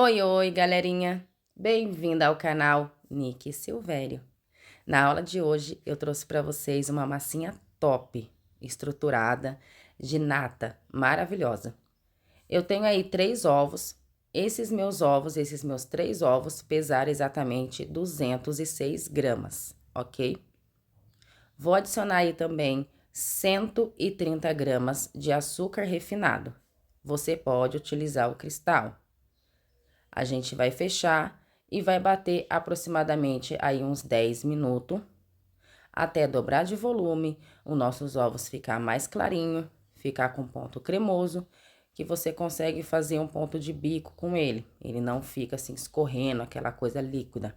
Oi, oi, galerinha! Bem-vinda ao canal Nick Silvério. Na aula de hoje, eu trouxe para vocês uma massinha top, estruturada, de nata, maravilhosa. Eu tenho aí 3 ovos. Esses meus 3 ovos, pesaram exatamente 206 gramas, ok? Vou adicionar aí também 130 gramas de açúcar refinado. Você pode utilizar o cristal. A gente vai fechar e vai bater aproximadamente aí uns 10 minutos, até dobrar de volume, os nossos ovos ficar mais clarinho, ficar com ponto cremoso, que você consegue fazer um ponto de bico com ele. Ele não fica assim escorrendo, aquela coisa líquida,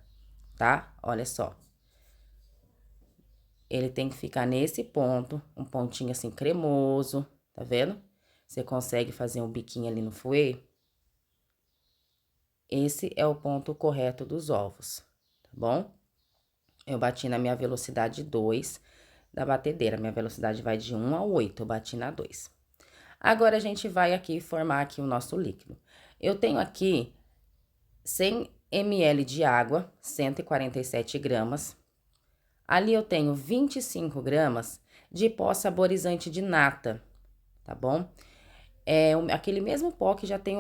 tá? Olha só. Ele tem que ficar nesse ponto, um pontinho assim cremoso, tá vendo? Você consegue fazer um biquinho ali no fouet. Esse é o ponto correto dos ovos, tá bom? Eu bati na minha velocidade 2 da batedeira. Minha velocidade vai de 1 a 8, eu bati na 2. Agora, a gente vai aqui formar aqui o nosso líquido. Eu tenho aqui 100 ml de água, 147 gramas. Ali eu tenho 25 gramas de pó saborizante de nata, tá bom? É aquele mesmo pó que já tem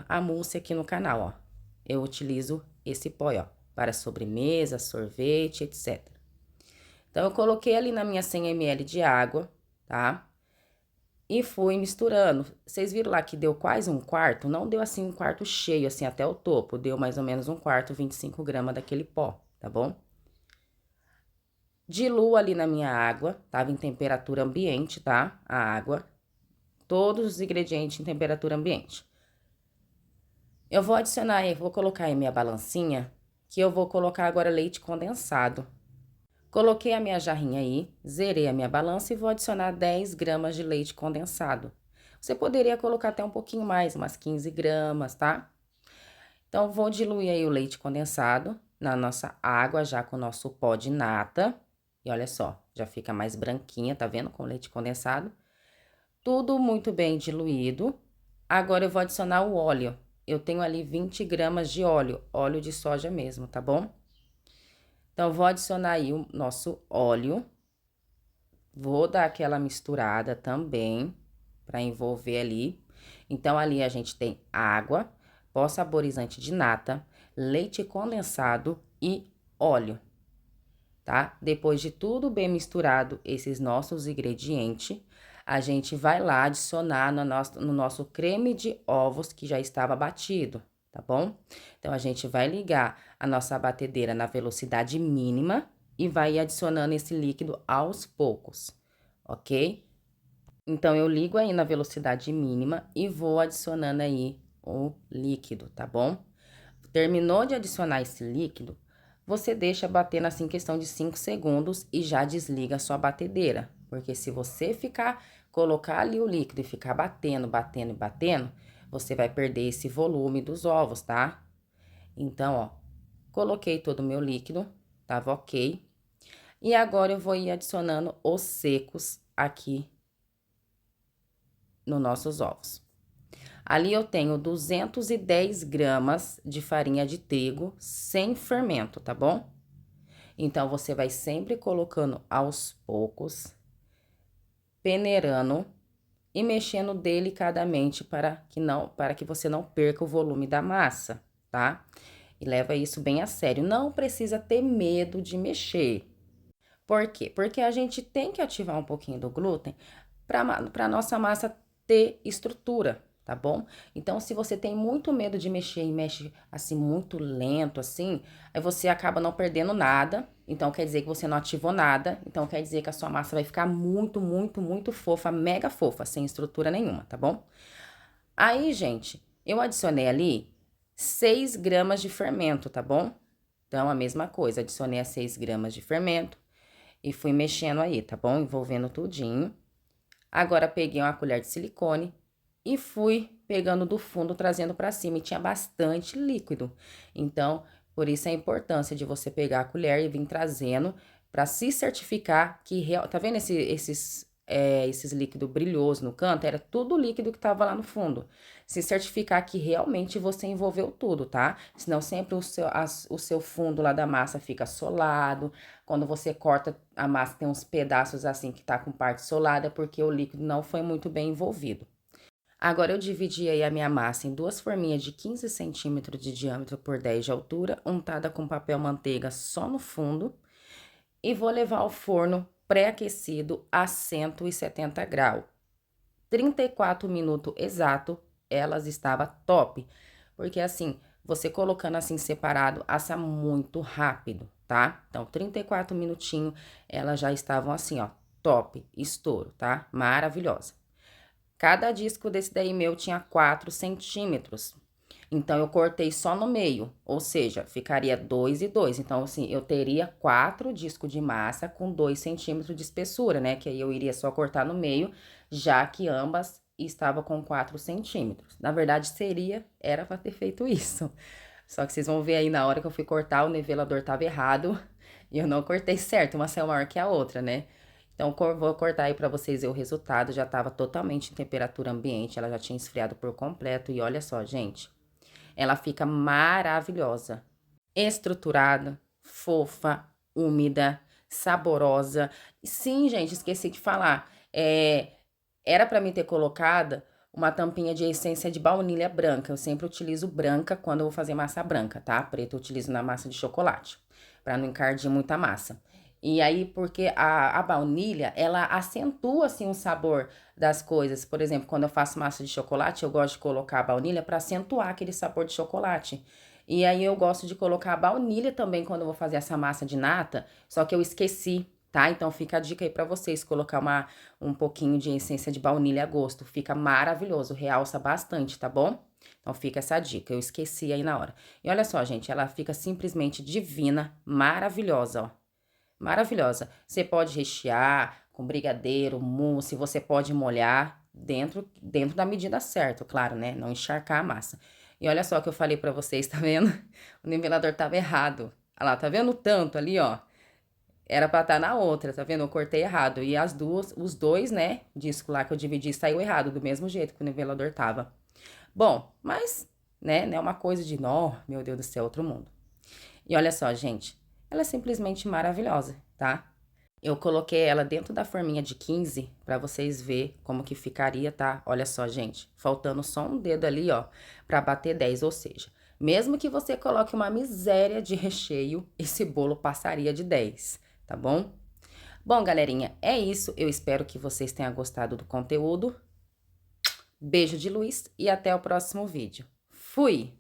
a mousse aqui no canal, ó. Eu utilizo esse pó, ó, para sobremesa, sorvete, etc. Então, eu coloquei ali na minha 100 ml de água, tá? E fui misturando. Vocês viram lá que deu quase um quarto? Não deu assim um quarto cheio, assim, até o topo. Deu mais ou menos um quarto, 25 gramas daquele pó, tá bom? Diluo ali na minha água, tava em temperatura ambiente, tá? A água. Todos os ingredientes em temperatura ambiente. Eu vou adicionar aí, vou colocar aí minha balancinha, que eu vou colocar agora leite condensado. Coloquei a minha jarrinha aí, zerei a minha balança e vou adicionar 10 gramas de leite condensado. Você poderia colocar até um pouquinho mais, umas 15 gramas, tá? Então, vou diluir aí o leite condensado na nossa água, já com o nosso pó de nata. E olha só, já fica mais branquinha, tá vendo? Com o leite condensado. Tudo muito bem diluído. Agora, eu vou adicionar o óleo. Eu tenho ali 20 gramas de óleo, óleo de soja mesmo, tá bom? Então, vou adicionar aí o nosso óleo. Vou dar aquela misturada também, para envolver ali. Então, ali a gente tem água, pó saborizante de nata, leite condensado e óleo, tá? Depois de tudo bem misturado, esses nossos ingredientes, a gente vai lá adicionar no nosso creme de ovos que já estava batido, tá bom? Então, a gente vai ligar a nossa batedeira na velocidade mínima e vai adicionando esse líquido aos poucos, ok? Então, eu ligo aí na velocidade mínima e vou adicionando aí o líquido, tá bom? Terminou de adicionar esse líquido, você deixa batendo assim, questão de 5 segundos e já desliga a sua batedeira. Porque se você colocar ali o líquido e ficar batendo, batendo e batendo, você vai perder esse volume dos ovos, tá? Então, ó, coloquei todo o meu líquido, tava ok. E agora eu vou ir adicionando os secos aqui nos nossos ovos. Ali eu tenho 210 gramas de farinha de trigo sem fermento, tá bom? Então, você vai sempre colocando aos poucos, peneirando e mexendo delicadamente para que você não perca o volume da massa, tá? E leva isso bem a sério. Não precisa ter medo de mexer. Por quê? Porque a gente tem que ativar um pouquinho do glúten para nossa massa ter estrutura, tá bom? Então, se você tem muito medo de mexer e mexe assim muito lento assim, aí você acaba não perdendo nada. Então, quer dizer que você não ativou nada. Então, quer dizer que a sua massa vai ficar muito, muito, muito fofa, mega fofa, sem estrutura nenhuma, tá bom? Aí, gente, eu adicionei ali 6 gramas de fermento, tá bom? Então, a mesma coisa, adicionei as 6 gramas de fermento e fui mexendo aí, tá bom? Envolvendo tudinho. Agora, peguei uma colher de silicone e fui pegando do fundo, trazendo pra cima. E tinha bastante líquido. Então, por isso a importância de você pegar a colher e vir trazendo pra se certificar que... Tá vendo esses líquidos brilhosos no canto, era tudo líquido que tava lá no fundo. Se certificar que realmente você envolveu tudo, tá? Senão sempre o seu fundo lá da massa fica solado. Quando você corta a massa, tem uns pedaços assim que tá com parte solada, porque o líquido não foi muito bem envolvido. Agora, eu dividi aí a minha massa em duas forminhas de 15 centímetros de diâmetro por 10 de altura, untada com papel manteiga só no fundo, e vou levar ao forno pré-aquecido a 170 graus. 34 minutos exato, elas estavam top, porque assim, você colocando assim separado, assa muito rápido, tá? Então, 34 minutinhos, elas já estavam assim, ó, top, estouro, tá? Maravilhosa. Cada disco desse daí meu tinha 4 centímetros. Então, eu cortei só no meio, ou seja, ficaria 2 e 2. Então, assim, eu teria 4 discos de massa com 2 centímetros de espessura, né? Que aí eu iria só cortar no meio, já que ambas estavam com 4 centímetros. Na verdade, era pra ter feito isso. Só que vocês vão ver aí na hora que eu fui cortar, o nivelador tava errado e eu não cortei certo, uma saiu maior que a outra, né? Então, vou cortar aí pra vocês verem o resultado. Já tava totalmente em temperatura ambiente, ela já tinha esfriado por completo. E olha só, gente, ela fica maravilhosa, estruturada, fofa, úmida, saborosa. Sim, gente, esqueci de falar. Era pra mim ter colocado uma tampinha de essência de baunilha branca. Eu sempre utilizo branca quando eu vou fazer massa branca, tá? Preta eu utilizo na massa de chocolate, pra não encardir muita massa. E aí, porque a baunilha, ela acentua, assim, o sabor das coisas. Por exemplo, quando eu faço massa de chocolate, eu gosto de colocar a baunilha para acentuar aquele sabor de chocolate. E aí, eu gosto de colocar a baunilha também quando eu vou fazer essa massa de nata, só que eu esqueci, tá? Então, fica a dica aí pra vocês, colocar um pouquinho de essência de baunilha a gosto. Fica maravilhoso, realça bastante, tá bom? Então, fica essa dica, eu esqueci aí na hora. E olha só, gente, ela fica simplesmente divina, maravilhosa, ó. Maravilhosa. Você pode rechear com brigadeiro, mousse, você pode molhar dentro da medida certa, claro, né? Não encharcar a massa. E olha só o que eu falei pra vocês, tá vendo? O nivelador tava errado. Olha lá, tá vendo o tanto ali, ó? Era pra estar na outra, tá vendo? Eu cortei errado. E os dois, né, disco lá que eu dividi saiu errado, do mesmo jeito que o nivelador tava. Bom, mas, né, não é uma coisa de, nó, meu Deus do céu, outro mundo. E olha só, gente, ela é simplesmente maravilhosa, tá? Eu coloquei ela dentro da forminha de 15 pra vocês verem como que ficaria, tá? Olha só, gente, faltando só um dedo ali, ó, pra bater 10, ou seja, mesmo que você coloque uma miséria de recheio, esse bolo passaria de 10, tá bom? Bom, galerinha, é isso. Eu espero que vocês tenham gostado do conteúdo. Beijo de luz e até o próximo vídeo. Fui!